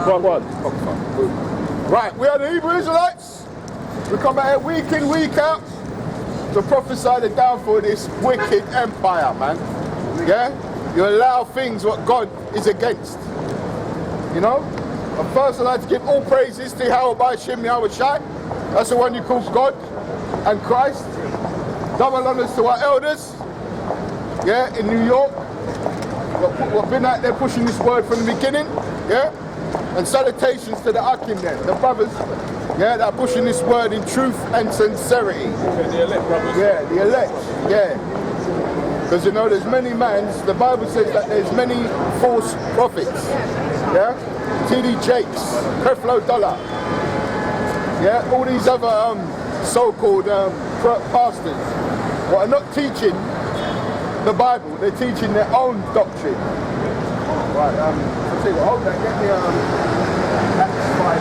Go on. Right, we are the Hebrew Israelites. We come out here week in, week out to prophesy the downfall of this wicked empire, man. Yeah? You allow things what God is against. You know? And first I'd like to give all praises to Yahweh Shem Yahweh Shai. That's the one you call God and Christ. Double honors to our elders. Yeah, in New York. We've been out there pushing this word from the beginning. Yeah? And salutations to the Akim there, the brothers, yeah, that are pushing this word in truth and sincerity. The elect brothers. Yeah, the elect, yeah. Because you know, there's many mans, the Bible says that there's many false prophets. Yeah? T.D. Jakes, Creflo Dollar. Yeah, all these other so-called pastors what are not teaching the Bible, they're teaching their own doctrine. Right, let's see, hold that, get me Acts 5.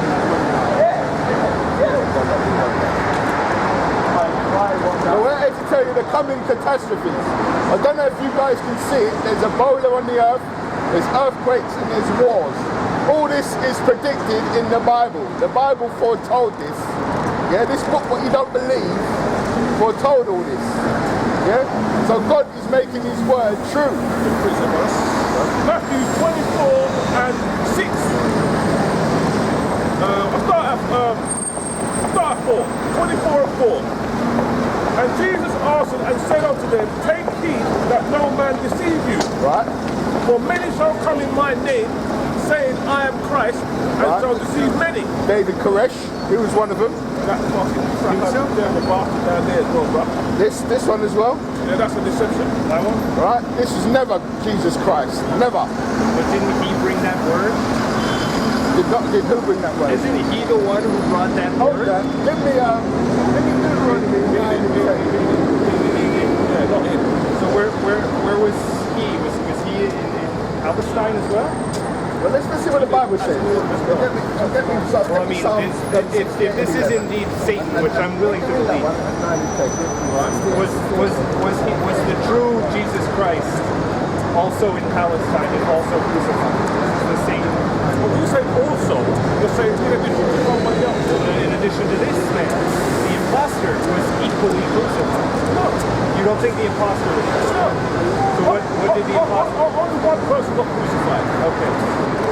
Now we're here to tell you the coming catastrophes. I don't know if you guys can see it, there's Ebola on the earth, there's earthquakes and there's wars. All this is predicted in the Bible. The Bible foretold this. Yeah, this book, what you don't believe, foretold all this. Yeah? So God is making his word true. Matthew 24 and 6. I'll start at 4. 24 and 4. And Jesus answered and said unto them, take heed that no man deceive you. Right. For many shall come in my name, saying, I am Christ, and shall deceive many. David Koresh, he was one of them. That fucking himself down the bastard down there as well, bro. This one as well. Yeah, that's a deception. That one. Right. This is never Jesus Christ. Never. But didn't he bring that word? Did who bring that word? Isn't he the one who brought that Hold word? that. Give me Deuteronomy 9 and 10. Yeah, not him. So where was he? Was he in Palestine as well? Well, let's see what the Bible says. Well, I mean, if this is indeed Satan, which I'm willing to believe, was the true Jesus Christ also in Palestine and also crucified? This is the same. When you say also, you're saying in addition to somebody else. In addition to this man, the impostor was equally crucified. No. You don't think the impostor was crucified? So what did the impostor? Only one person got crucified. Okay.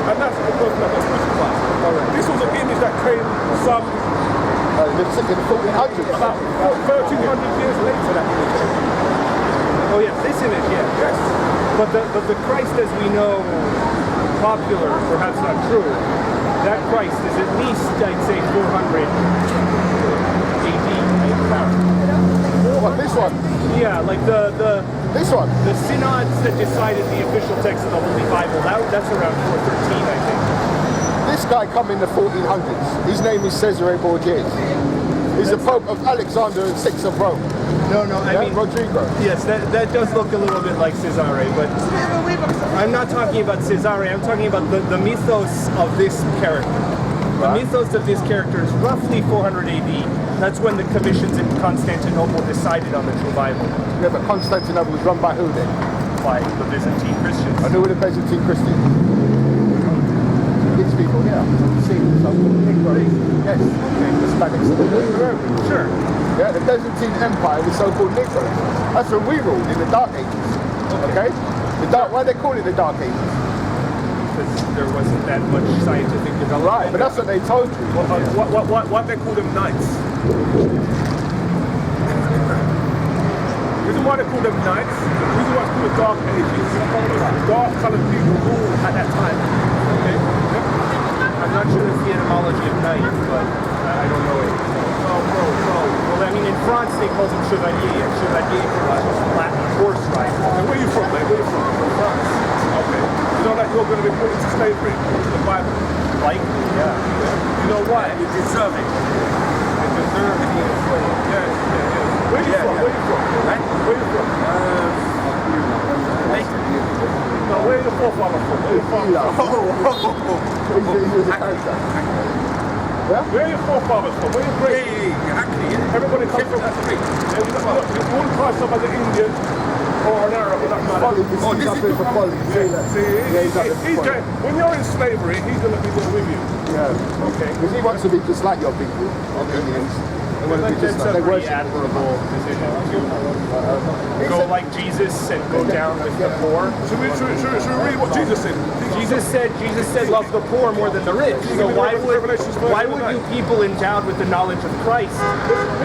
And that's the person that got crucified. Alright. This was an image that came some in the 1400s. about 1,300 years later. That image. Oh yeah, this image, yeah. Yes. But the Christ as we know, popular, perhaps not true, that Christ is at least, I'd say, 400 AD. What, this one? Yeah, like This one? the synods that decided the official text of the Holy Bible, that's around 413, I think. This guy come in the 1400s. His name is Cesare Borgia. He's the Pope of Alexander VI of Rome. No, I mean, Rodrigo. yes, that does look a little bit like Cesare, but I'm not talking about Cesare, I'm talking about the mythos of this character. The mythos of this character is roughly 400 AD. That's when the commissions in Constantinople decided on the true Bible. Yeah, but Constantinople was run by who then? By the Byzantine Christians. I knew the Byzantine Christians. These people here. See, some Negroes. Yes. Hispanics. Sure. Yeah, the Byzantine Empire, the so-called Negroes. That's when we ruled in the Dark Ages. Okay? Why they call it the Dark Ages? Because there wasn't that much scientific development. Right, but that's what they told you. What they call them knights? The reason why they call them knights, the reason why it's called the Dark Ages, dark coloured people ruled at that time. Okay? I'm not sure it's the etymology of knight, but I don't know it. Well, I mean, in France they call them chevalier, and chevalier was just Latin horse rider. And where are you from, mate? Where are you from? From France. Okay. You know that you're going to be put into slavery, into the Bible. Likely, yeah. You know why? You deserve it. You deserve to be enslaved. Yes. Where are you from? Where are you from? Right? Where are you from? No, where are your forefathers from? Where are your forefathers from? He was a character. Yeah? Where are your forefathers from? Where are your great? Everybody comes from that street. You wouldn't try some as an Indian or or an Arab, or not. Oh, this is for folly. See, when you're in slavery, he's going to be there with you. Yeah. Okay. Because he wants to be just like your people. Okay. They want to be just like, That's a pretty admirable position. Go like Jesus and go down with the poor. Should we read what Jesus said? Jesus said, love the poor more than the rich. So why would you people endowed with the knowledge of Christ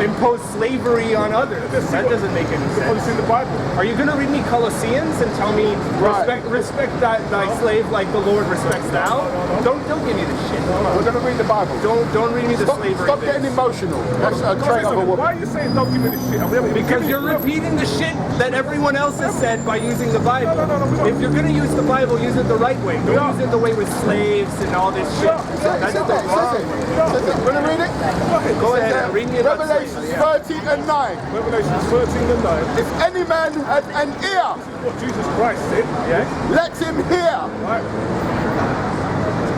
impose slavery on others? That doesn't make any sense. It's in the Bible. Are you going to read me Colossians and tell me respect thy slave like the Lord respects thou? Don't give me this shit. We're going to read the Bible. Don't read me the slavery. Stop getting emotional. That's a trait of a woman. Why are you saying don't give me this shit? Because you're repeating the shit that everyone else has said by using the Bible. If you're going to use the Bible, use it the right way. Don't use it the way with slaves and all this shit. That's the wrong way. Want to read it? Go ahead. Read me about Revelation 13 and 9. Revelation 13 and 9. If any man has an ear, What Jesus Christ said, yeah? let him hear. Right.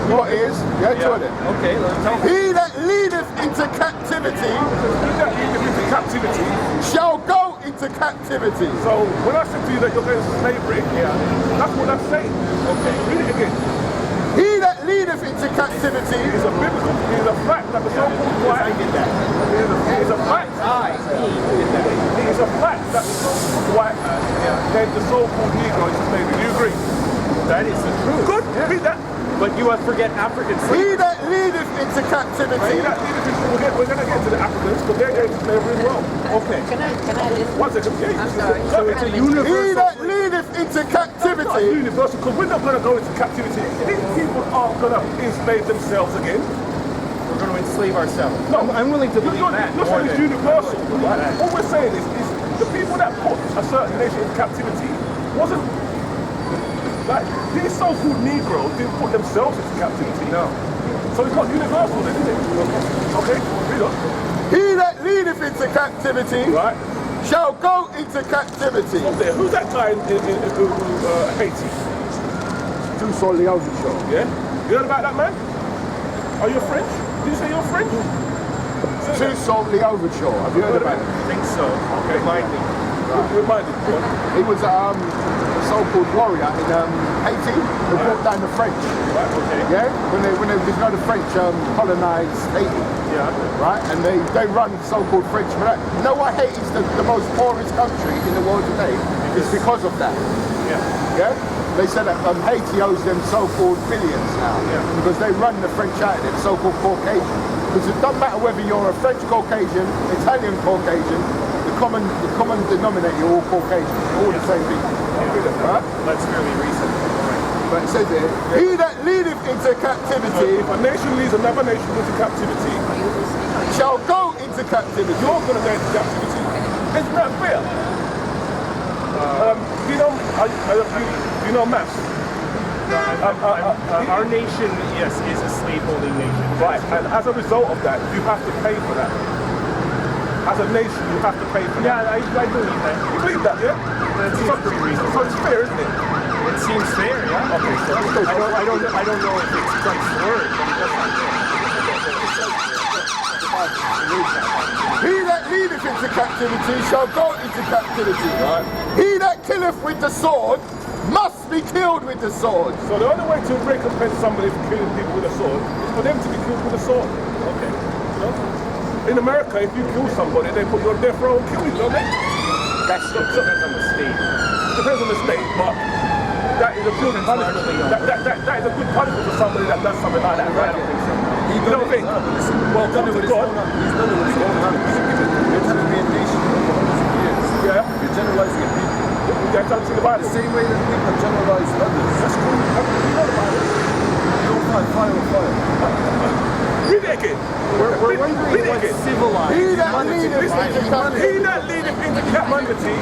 What is? Yeah, tell it. Okay, tell me. He that leadeth into captivity He that leadeth into captivity. shall go into captivity. So when I said to you that you're going to slavery, that's what I'm saying. Okay, read it again. He that leadeth into captivity It's a biblical, it's a fact that the so-called white. I did that. It's a fact. It is a fact that the so-called white gave the so-called Negro into slavery. Do you agree? That is the truth. Good. Read that. But you forget African slavery. he that leadeth into captivity We're going to get to the Africans, but they're going to slavery as well. Okay. Can I listen? 1 second. Yeah, So it's a he universal. that leadeth into It's not captivity universal, because we're not going to go into captivity. These people aren't going to enslave themselves again. We're going to enslave ourselves. No, I'm willing to believe that. You're saying it's universal. Right? What we're saying is the people that put a certain nation in captivity wasn't like these so-called Negroes didn't put themselves into captivity. No. So it's not universal then, is it? Okay, read on. he that leadeth into captivity Right. shall go into captivity. Up there. Who's that guy in Haiti? Too solely overshow. Yeah? You heard about that man? Are you French? Did you say you're French? Too solely overshow. Have you heard about it? I think so. Okay. Remind me. Remind me. Go on. He was a so-called warrior in Haiti who brought down the French. Right, okay. Yeah, when the French colonized Haiti, Yeah. right, and they run so-called French. But you know why Haiti's the most poorest country in the world today? It's because of that. Yeah. Yeah, they said that Haiti owes them so-called billions now because they run the French out of them, so-called Caucasian. Because it doesn't matter whether you're a French Caucasian, Italian Caucasian, the common denominator, you're all Caucasian, all the same people. Right? That's fairly recent. But it says here, he that leadeth into captivity If a nation leads another nation into captivity, shall go into captivity. you're going to go into captivity. Isn't that fair? You know maths? Our nation, yes, is a slave-holding nation. Right, and as a result of that, you have to pay for that. As a nation, you have to pay for that. Yeah, I believe that. You believe that, yeah? That seems pretty reasonable. So it's fair, isn't it? It seems fair, yeah. Okay, so I don't know if it's Christ's word, but that's not fair. He that leadeth into captivity shall go into captivity. Right. He that killeth with the sword must be killed with the sword. So the only way to recompense somebody for killing people with a sword is for them to be killed with a sword. Okay. You know? In America, if you kill somebody, they put you on death row and kill you, don't they? That depends on the state. Depends on the state, but that is a good punishment. That is a good punishment for somebody that does something like that, right? I don't think so. You don't think? Well, come to God. He's done it with his own hands. It's a great nation for years. Yeah. You're generalizing a people. That's up to the Bible. The same way that people generalize others. That's cool. You know the Bible. You don't fight fire with fire. Read it again. We're wondering Read it what again. civilized. He that leadeth into He captivity that leadeth into captivity,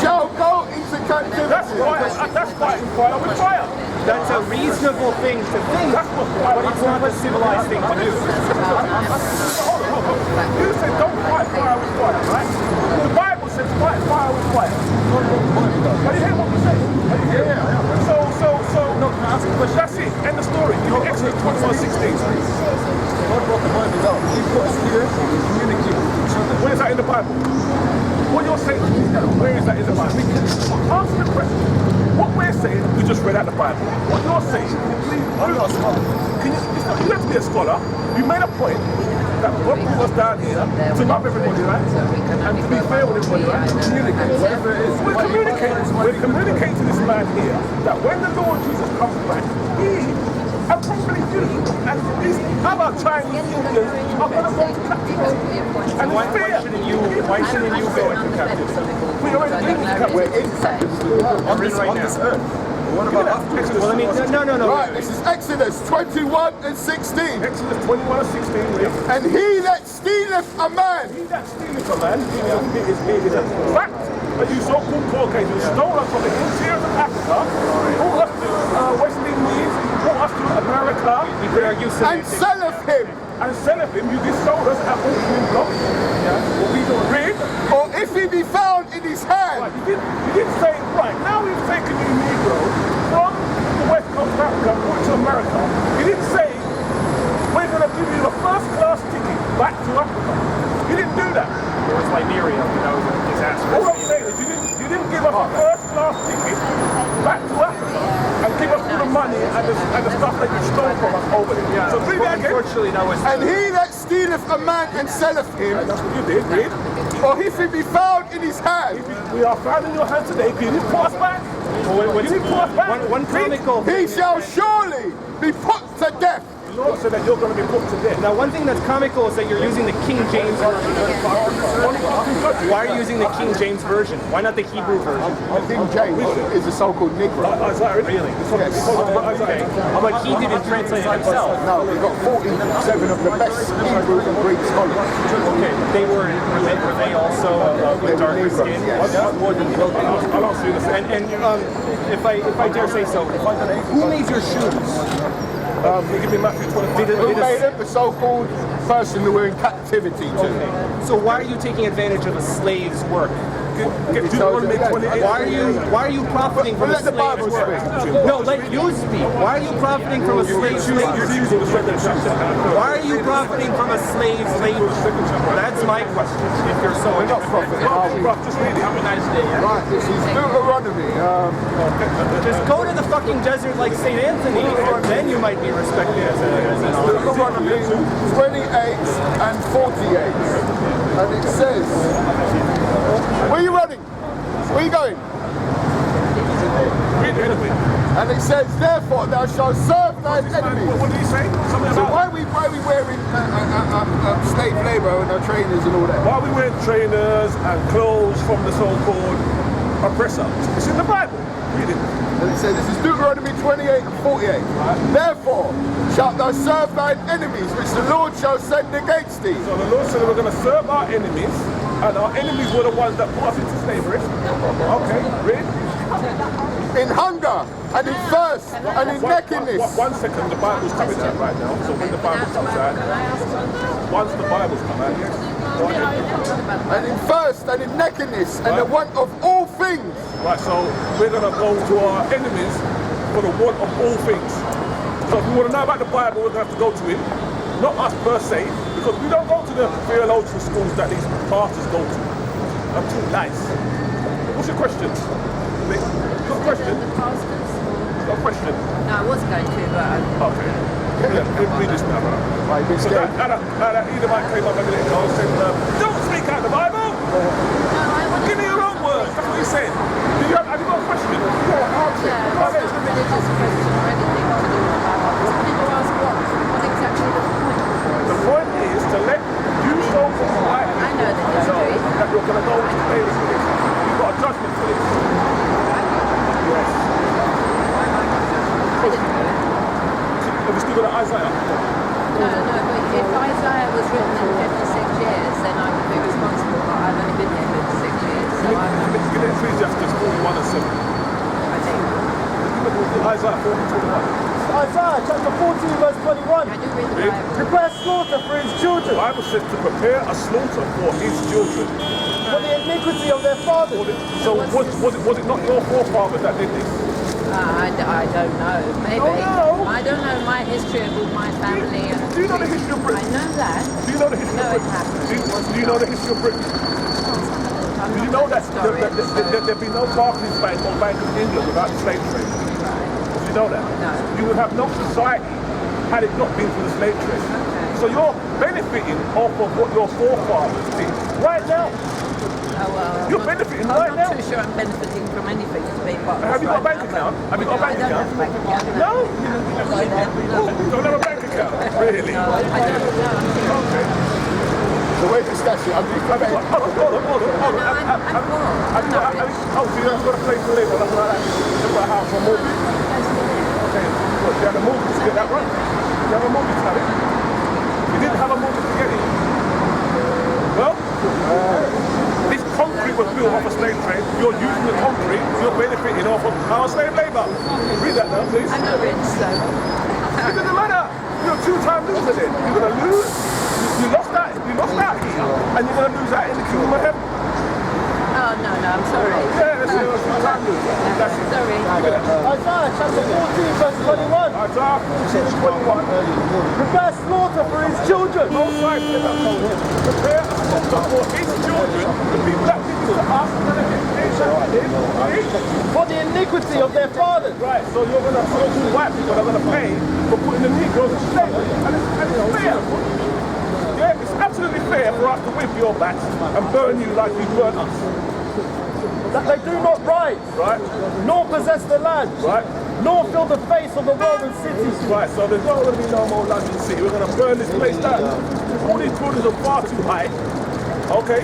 shall go into captivity. that's fighting fire with fire. That's a reasonable thing to think, but it's not a civilized thing to do. Hold on. You said don't fight fire with fire, right? The Bible says fight fire with fire. Are you hear what we're saying? Are you hear? So, no, ask a question. That's it. End the story. You know, Exodus 21:16. God brought the Bible down. He put us here and we communicate with each other. Where is that in the Bible? what you're saying, where is that in the Bible? Answer the question. What we're saying, we just read out the Bible. What you're saying, I'm not a scholar. You have to be a scholar. You made a point that God put us down here to love everybody, right? And to be fair with everybody, right? To communicate, whatever it is. We're communicating to this man here that when the Lord Jesus comes back, he and probably you and these other Chinese Indians are going to go to captivity. And why shouldn't you go into captivity? We are in captivity. On this earth. What about after? Well, I mean, no. Right, this is Exodus 21 and 16. Exodus 21 and 16, yeah. And he that stealeth a man, He that stealeth a man, it is a fact that you so-called Caucasians stole us from the interior of Africa, brought us to West Indies, brought us to America, and selleth him, and selleth him, you did sold us at auction block. What we don't read. or if he be found in his hand, Right, you didn't say, right, now we've taken you Negro from the West Coast of Africa, brought it to America. You didn't say, we're going to give you a first-class ticket back to Africa. You didn't do that. It was Liberia, that was a disaster. All I'm saying is you didn't give us a first-class ticket back to Africa and give us all the money and the stuff that you stole from us over there. Yeah, So read that again. unfortunately, that was... and he that stealeth a man and selleth him, That's what you did, read. or if he be found in his hand, We are found in your hand today. You didn't put us back. You didn't put us back. One comical... he shall surely be put to death. The Lord said that you're going to be put to death. Now, one thing that's comical is that you're using the King James version. Why are you using the King James version? Why not the Hebrew version? King James is a so-called Negro. Isaiah, really? Yes. Isaiah. But he didn't translate it himself. No, we've got 47 of the best Hebrew and Greek scholars. Okay, were they also with darker skin? Yes. I'll answer you the same. And if I dare say so, who made your shoes? Give me Matthew 25. Who made it? The so-called person who we're in captivity to. So why are you taking advantage of a slave's work? Get Deuteronomy 28. Why are you profiting from a Let the Bible slave's work? speak. No, let you speak. Why are you profiting from a slave's labor? Why are you profiting from a slave's labor? That's my question. If you're so We're not profiting, are we? Just read it. Have a nice day. Right, this is Deuteronomy. just go to the fucking desert like St. Anthony, and then you might be respected as an honor. Deuteronomy 28 and 48. And it says, where are you running? Where are you going? Read it anyway. And it says, therefore thou shalt serve thine enemies. What did he say? Something So about why are we wearing slave labour and our trainers and all that? why are we wearing trainers and clothes from the so-called oppressor? It's in the Bible. Read it. And it says, this is Deuteronomy 28 and 48. Therefore shalt thou serve thine enemies, which the Lord shall send against thee. So the Lord said we're going to serve our enemies, and our enemies were the ones that put us into slavery. Okay, read. In hunger and in thirst and in nakedness. 1 second, the Bible's coming out right now. So when the Bible comes out, once the Bible's come out, yes. Go ahead. And in thirst and in nakedness and the want of all things. Right, so we're going to go to our enemies for the want of all things. So if we want to know about the Bible, we're going to have to go to him. Not us per se, because we don't go to the theological schools that these pastors go to. I'm too nice. What's your question? Got a question? Got a question? No, I was going to, but Okay. Read this now, brother. Right, this So guy. that edomite came up a minute ago and said, don't speak out the Bible! Give me your own words. That's what he said. Have you got a question? yeah, it's not a religious question or anything to do with the Bible. Some people ask what exactly the point. The point is to let you show from the Bible. I know the history. That you're going to go to pay this for this. You've got a judgment for this. Yes. I didn't know. Have you still got Isaiah? No, but if Isaiah was written in 56 years, then I would be responsible, but I've only been here 56 years, so I'm, Give it Ecclesiasticus 41 and 7. I think, Isaiah 40:21. Isaiah chapter 14 verse 21. I do read the Bible. Prepare slaughter for his children, The Bible says to prepare a slaughter for his children. for the iniquity of their fathers. So was it not your forefathers that did this? I don't know, maybe. Oh, no. I don't know my history of my family. And Do you know the history of I Britain? know that. Do you know the history No, of it Britain? happened. Do you know the history of Britain? I Did you know that there'd be no Barclays Bank or Bank of England without the slave trade? Did you know that? No. You would have no society had it not been for the slave trade. So you're benefiting off of what your forefathers did right now. Oh, well, You're benefiting right I'm now. not too sure I'm benefiting from anything to be part of Have you got a right bank now, account? Have you got a bank I don't account? have a bank account. No? No. You don't have a bank account? Really? No, I don't know. Okay. The way to stash it, I'm just Hold on. Oh, so you haven't got a place to live or nothing like that? You've got a house or mortgage? Okay. Well, you have a mortgage to get that right. You have a mortgage to have it. You didn't have a mortgage to get it. Well, this concrete was built off a slave trade. You're using the concrete, you're benefiting off of our slave labour. Read that now, please. I'm not rich, so. It doesn't matter. You're a two-time loser then. You're going to lose. You lost out here, and you're going to lose out in the kingdom of heaven. Oh, no, I'm sorry. Yeah, that's your two-time loser. That's it. Sorry. Isaiah chapter 14 verse 21. Isaiah 14:21. Prepare slaughter for his children. Most likely that told him, prepare a slaughter for his children, the people that did to us, and the nation For the iniquity of their fathers. Right, so you're going to, so white people are going to pay for putting the Negroes in slavery. And it's fair. Yeah, it's absolutely fair for us to whip your backs and burn you like you burn us. That they do not rise, Right? nor possess the land, Right? nor fill the face of the Roman cities. Right, so there's not going to be no more London City. We're going to burn this place down. All these buildings are far too high. Okay?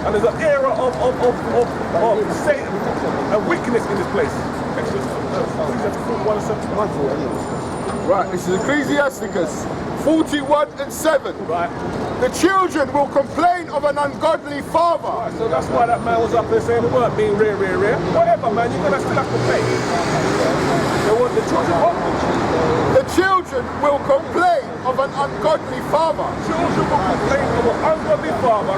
And there's an era of Satan and wickedness in this place. Ecclesiasticus 41:7. Right, this is Ecclesiasticus 41:7. Right? The children will complain of an ungodly father. So that's why that man was up there saying the word being rare. Whatever, man, you're going to still have to pay. They want the children what? The children will complain of an ungodly father, Children will complain of an ungodly father,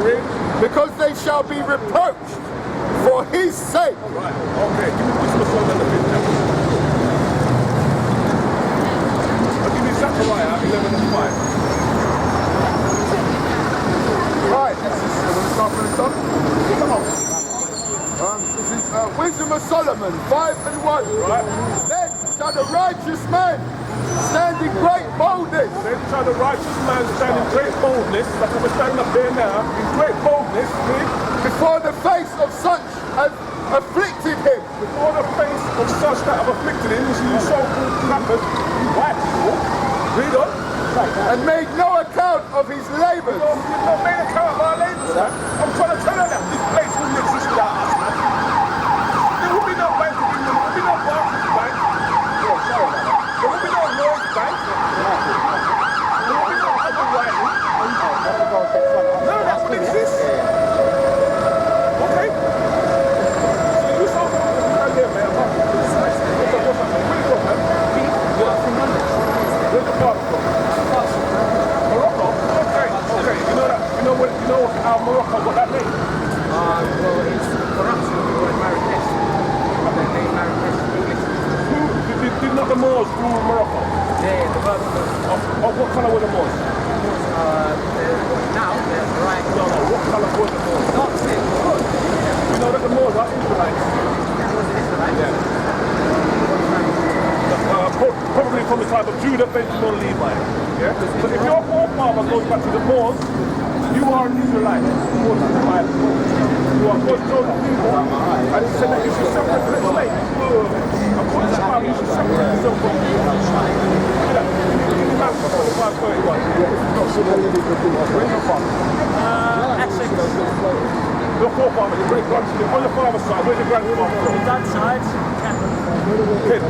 because they shall be reproached for his sake. Right, okay, give me wisdom of Solomon the 5th chapter. I'll give you Zechariah 11:5. Right, this is, we'll start from the top. Come on. This is Wisdom of Solomon 5:1. Right. Then shall the righteous man stand in great boldness. Then shall the righteous man stand in great boldness, that's what we're standing up there now, in great boldness, Before the face of such as afflicted him. before the face of such that have afflicted him, this is you so-called crackers, you white people. Read on. And made no account of his labours. You've not made account of our labours, man. I'm trying to tell her that this place wouldn't exist without us, man. There would be no Bank of England, there would be no Barclays Bank. There would be no Lloyds Bank. There would be no underwriting. None of that would exist. Okay? So you saw right there, man. What's up, man? Where you from, man? Where's the father from? Morocco? Okay. You know how Morocco got that name? Well, it's corruption. We were Marrakesh. They named Marrakesh English. Did not the Moors rule Morocco? Yeah, the birth Of what colour were the Moors? now they're right. No, what colour were the Moors? Not same. You know that the Moors are Israelites? That was the Israelites. Yeah. Probably from the tribe of Judah, Benjamin, Levi. Yeah? So if your forefather goes back to the Moors, you are an Israelite. According to the Bible. You are God's chosen people. And he said that you should separate from the slave. According to the Bible, you should separate yourself from the slave. Look at that. Give me Matthew 45:31. Where's your father? Actually, Your forefather, your great-grandfather. On your father's side, where's your grandfather from? that side, Kid.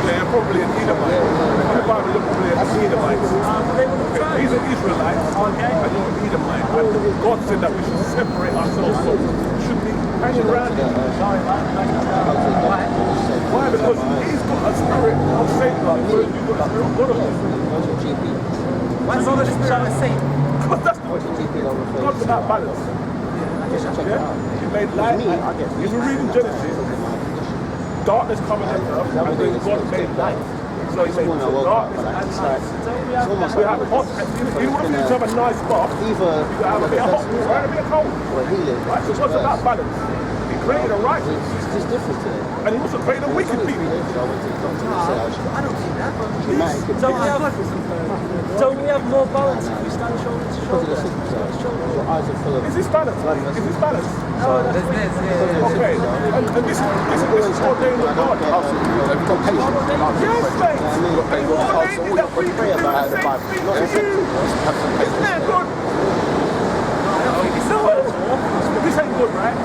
Yeah, probably an Edomite. On the Bible, you're probably an Edomite. He's an Israelite, and you're an Edomite. And God said that we should separate ourselves, so we shouldn't be hanging around him. Why? Because he's got a spirit of Satan, whereas you've got a spirit of God. what's all the spirit of Satan? Because that's God's about balance. Yeah? He made light. If you read in Genesis, darkness covered the earth, and then God made light. So he said, darkness and light. We have hot, you want to have a nice bath, you have a bit of hot water and a bit of cold. Right? So it's about balance. He created a righteous, It's different today. and he also created a wicked people. I don't think that. Don't we have more balance if we stand shoulder to shoulder? Is this balance? Is this balance? There's Okay, and this is ordained of God. Yes, mate. And he ordained that we can do the same thing to you. Isn't that good? This ain't good, right?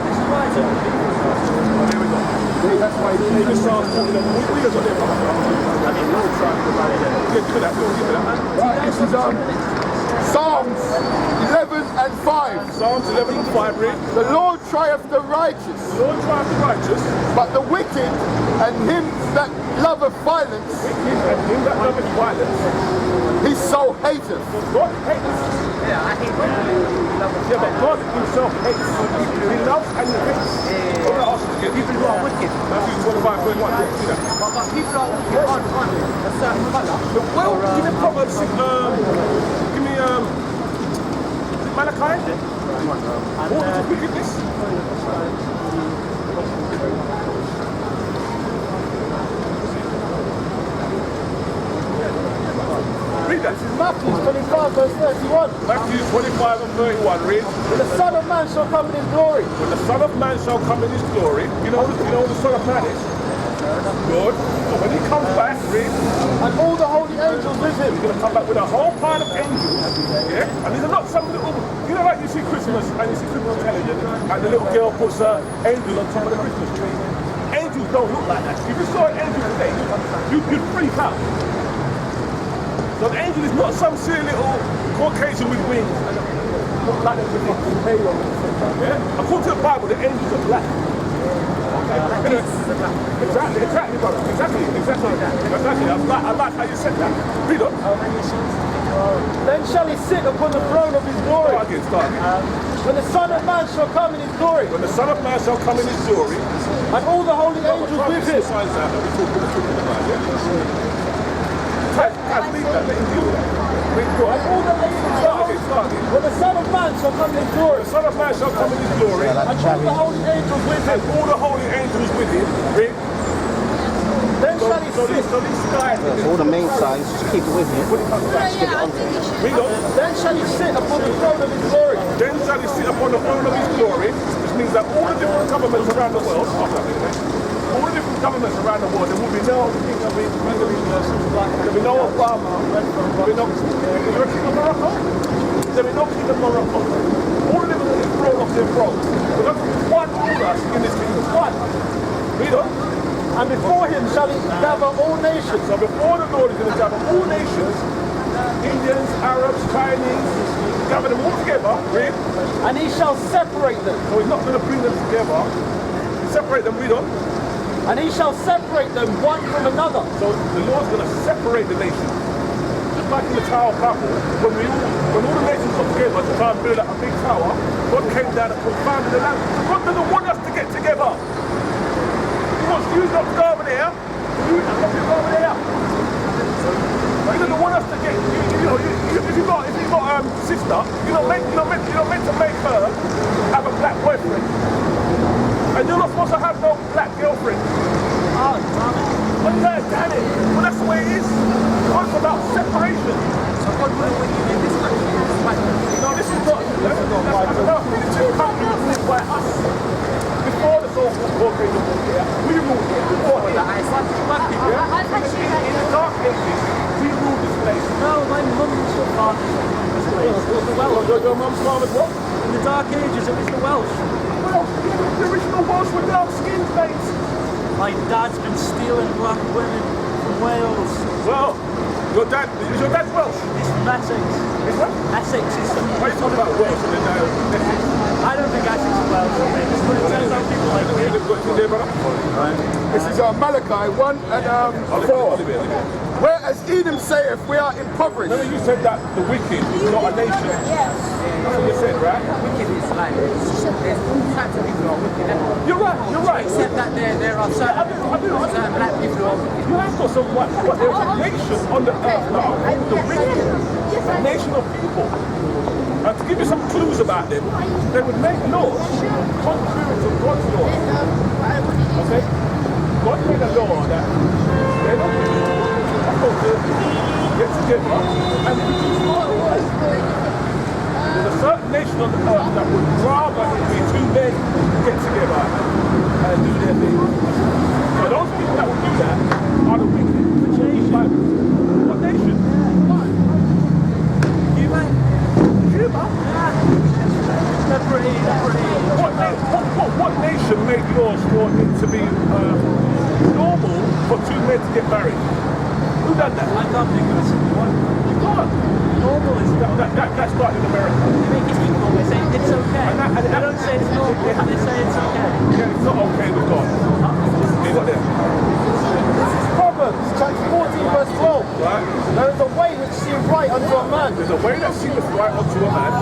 Here we go. That's why he starts talking about we don't want to. I mean, no trying to give it that. Right, this is Psalms 11 and 5. Psalms 11 and 5 read. The Lord trieth the righteous, The Lord trieth the righteous, but the wicked and him that loveth violence, and him that loveth violence, his soul hateth. God hates. Yeah, I hate when Yeah, but God himself hates. He loves and he hates. I'm going to ask you again. people who are wicked. Matthew 25, 31. See that? But people are wicked on a certain colour. Well, give me Proverbs, give me Malachi. What is wickedness? Read that. Matthew 25 verse 31. Matthew 25 and 31. Read. When the Son of Man shall come in his glory, When the Son of Man shall come in his glory, you know what the Son of Man is? Good. So when he comes back, read, and all the holy angels with him. he's going to come back with a whole pile of angels. Yeah? And these are not some little, you know, like you see Christmas and you see Christmas television, and the little girl puts her angel on top of the Christmas tree. Angels don't look like that. If you saw an angel today, you'd freak out. So the angel is not some silly little Caucasian with wings. Look like they're fucking halo. Yeah? According to the Bible, the angels are black. Exactly, brother. Exactly. I like how you said that. Read on. Then shall he sit upon the throne of his glory. Start again. When the Son of Man shall come in his glory, When the Son of Man shall come in his glory, and all the holy angels with him. Besides that, we talking about, yeah? Leave that. Let him deal with that. Go on. And all the angels Start again. when the Son of Man shall come in his glory, The Son of Man shall come in his glory, and all the holy angels with him. and all the holy angels with him. Read. Then shall he So sit. these guys, All the main signs, just keep it with you. read on. Then shall he sit upon the throne of his glory. Then shall he sit upon the throne of his glory, which means that all the different governments around the world, all the different governments around the world, there will be no king of England, there will be no Obama, there will be no king of Morocco, there will be no king of Morocco. All of them will get thrown off their thrones. Because one ruler in this kingdom, one. Read on. And before him shall he gather all nations. So before the Lord is going to gather all nations, Indians, Arabs, Chinese, gather them all together, read. And he shall separate them. So he's not going to bring them together, separate them, read on. And he shall separate them one from another. So the Lord's going to separate the nations. Just like in the Tower of Babel, when all the nations got together to try and build up a big tower, God came down and confounded the land. God doesn't want us to get together. He wants you not to go over there, you not to go over there. He doesn't want us to get, if you've got sister, you're not meant to make her have a black boyfriend. And you're not supposed to have no black girlfriend. Oh, damn it. Well, that's the way it is. God's about separation. So God will when you in this country. No, this is not. That's about the two countries ruled by us. Before the so-called Caucasian rule here, we ruled here. Before here. In the dark ages, we ruled this place. No, my mum's father ruled this place. It was the Welsh. Your mum's father's what? In the dark ages, it was the Welsh. Well, the original Welsh were dark-skinned, mate. My dad's been stealing black women from Wales. Well, your dad's Welsh. He's from Essex. Is what? Essex is Why are you talking about Welsh and then I don't think Essex is well famous, but it turns out people like me. This is Malachi 1 and 4. Whereas Edom saith, we are impoverished. Remember you said that the wicked is not a nation. That's what you said, right? Wicked is like, there's all types of people who are wicked. You're right. Except that there are certain black people who are wicked. You have got some what? But there's a nation on the earth now, the wicked, a nation of people. And to give you some clues about them, they would make laws contrary to God's law. Okay? God made a law that they're not supposed to get together and produce laws. There's a certain nation on the earth that would rather it be two men get together and do their thing. So those people that would do that are the wicked. Like, what nation? Cuba? What nation made laws for it to be normal for two men to get married? Who done that? I can't think of a single one. You can't. Normal is That started in America. They make it equal. They say it's okay. They don't say it's normal. They say it's okay. Yeah, it's not okay with God. You got there. Proverbs chapter 14 verse 12. Right? There is a way which seems right unto a man, There's a way that seemeth right unto a man.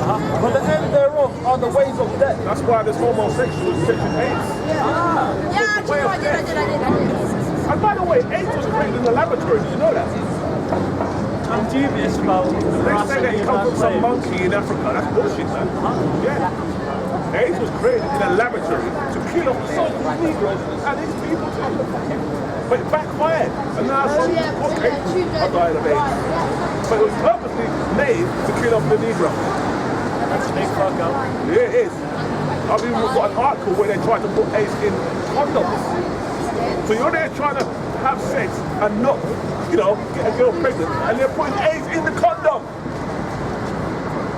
but the end thereof are the ways of death. That's why there's homosexuals section AIDS. And by the way, AIDS was created in the laboratory. Did you know that? I'm dubious about They say that it comes from some monkey in Africa. That's bullshit, man. Yeah. AIDS was created in a laboratory to kill off the so-called Negroes and these people too. But it backfired. And now some people are dying of AIDS. But it was purposely made to kill off the Negroes. That's a big fuck up. Yeah, it is. I've even got an article where they tried to put AIDS in condoms. So you're there trying to have sex and not, get a girl pregnant, and they're putting AIDS in the condom.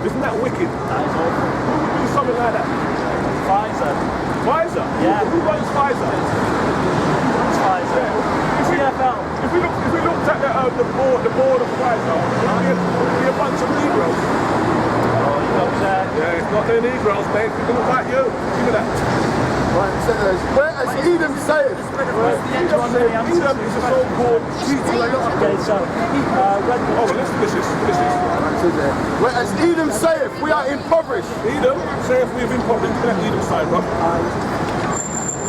Isn't that wicked? That is awful. Who would do something like that? Pfizer. Pfizer? Yeah. Who runs Pfizer? That's Pfizer. CFL. If we looked at the board of Pfizer, it'd be a bunch of Negroes. Oh, you got me there. Yeah, it's not the Negroes, mate. People look like you. Look at that. Right, it says, whereas Edom saith, Edom is a so-called Okay, so, Red Bull. Oh, let's finish this. whereas Edom saith, we are impoverished, Edom, say if we've been public, let Edom side, bro.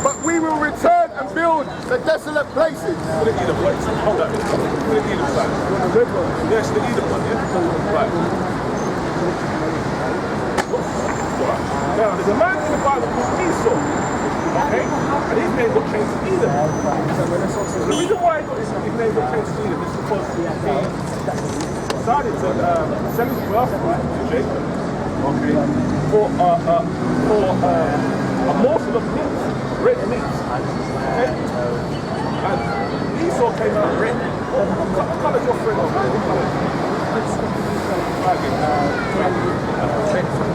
but we will return and build the desolate places. Put it Edom, wait. Hold that. Put it Edom side. Yes, the Edom one, yeah? Right. Now, there's a man in the Bible called Esau, okay? And his name got changed to Edom. The reason why his name got changed to Edom is because he decided to sell his birthright to Jacob, okay, for a morsel of meat, red meat, okay? And Esau came out red. What colour is your friend over there?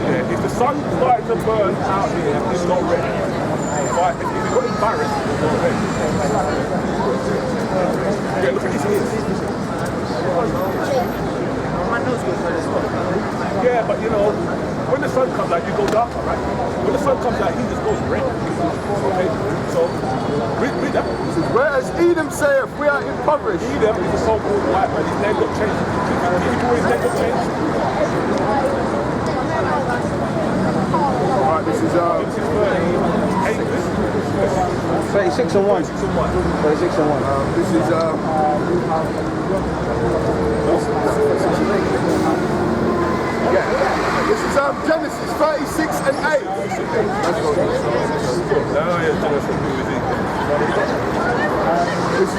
Yeah, if the sun started to burn out here, it's not red. But if you got embarrassed, it's not red. Yeah, look at his ears. My nose goes red as well. Yeah, but when the sun comes out, you go darker, right? When the sun comes out, he just goes red. Okay, so read that. Whereas Edom saith, we are impoverished, Edom is a so-called white man. His name got changed. His name got changed. Alright, this is 36 and 1. 36 and 1. this is this is Genesis 36 and 8. This is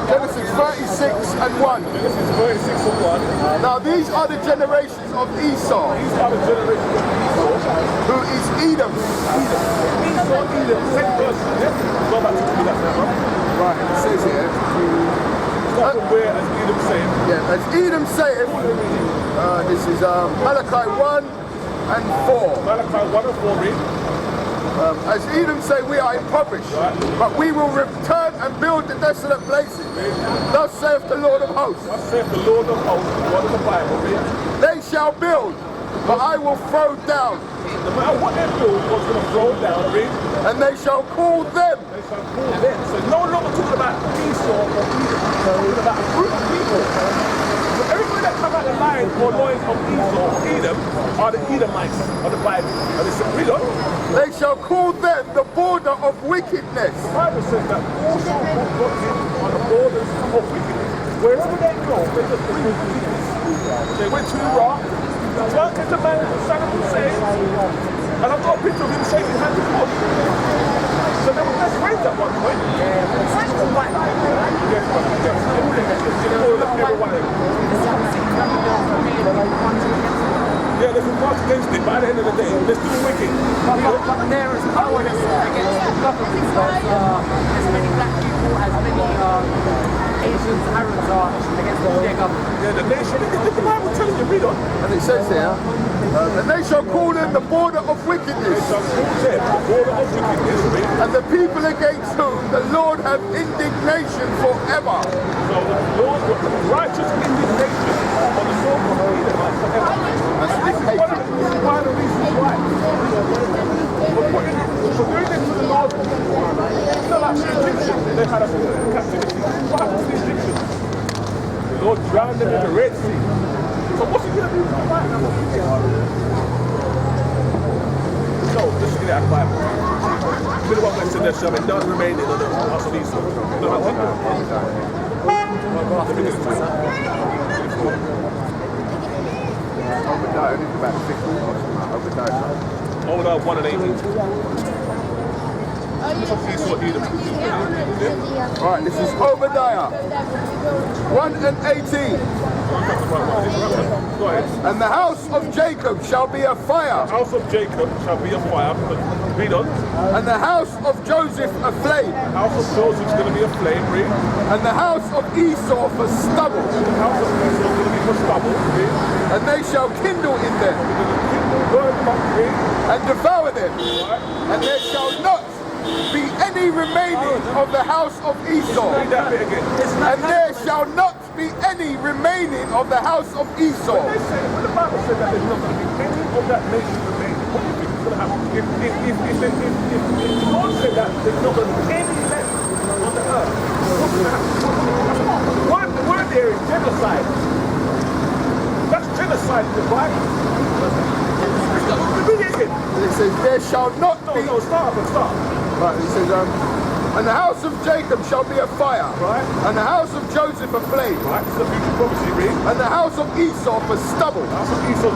Genesis 36 and 1. Genesis 36 and 1. Now these are the generations of Esau, These are the generations of Esau. who is Edom. Esau, Edom, same person, yeah? Go back to that now, Right, it says here, not from where, as Edom saying. yeah, as Edom saith, this is Malachi 1 and 4. Malachi 1 and 4 read. As Edom say, we are impoverished, but we will return and build the desolate places. Thus saith the Lord of hosts. Thus saith the Lord of hosts, one of the Bible read. They shall build but I will throw down, No matter what they do, God's going to throw down, read. and they shall call them. They shall call them. So no longer talking about Esau or Edom, talking about a group of people. So everybody that come out the line or loins of Esau or Edom are the Edomites of the Bible. And they say, read on. They shall call them the border of wickedness. The Bible says that also got him on the borders of wickedness. Wherever they go, they just bring wickedness. They went to Iraq, drunk as a man, Saddam Hussein, and I've got a picture of him shaking hands with God. So they were best friends at one point. Yes, brother. Yes. All of them, every one of them. Yeah, they can march against it, but at the end of the day, they're still wicked. But there is powerless against the government. As many black people, as many Asians, Arabs are against their government. Yeah, the nation, the Bible telling you, read on. And it says here, and they shall call them the border of wickedness, They shall call them the border of wickedness, read. and the people against whom the Lord have indignation forever. So the Lord got righteous indignation on the soul of Edomites forever. That's And this is one of the reasons why. For doing this to the Lord, it's not like the Egyptians, they had us in captivity. What happened to the Egyptians? The Lord drowned them in the Red Sea. So what's he going to do to the Bible? No, let's get out of the Bible. Look at what God said, there shall be none remaining on the house of Esau. Look at that. Let me get it for you. Obadiah, this is about 60 or something. Obadiah. Hold up, 1 and 18. Esau, Edom. Right, this is Obadiah 1 and 18. Go ahead. And the house of Jacob shall be a fire, The house of Jacob shall be a fire. Read on. and the house of Joseph a flame, The house of Joseph is going to be a flame. Read. and the house of Esau for stubble, The house of Esau is going to be for stubble. Read. and they shall kindle in them Burn them up. Read. and devour them, Right. and there shall not be any remaining of the house of Esau, Read that bit again. and there shall not be any remaining of the house of Esau. When the Bible said that there's not going to be any of that nation remaining, what do you think is going to happen? If the Lord said that there's not going to be any left on the earth, what's going to happen? The word there is genocide. That's genocide in the Bible. Read it again. And it says, there shall not be. No, start. Right, it says, and the house of Jacob shall be a fire, Right. and the house of Joseph a flame, Right, this is a future prophecy, read. and the house of Esau for stubble. House of Esau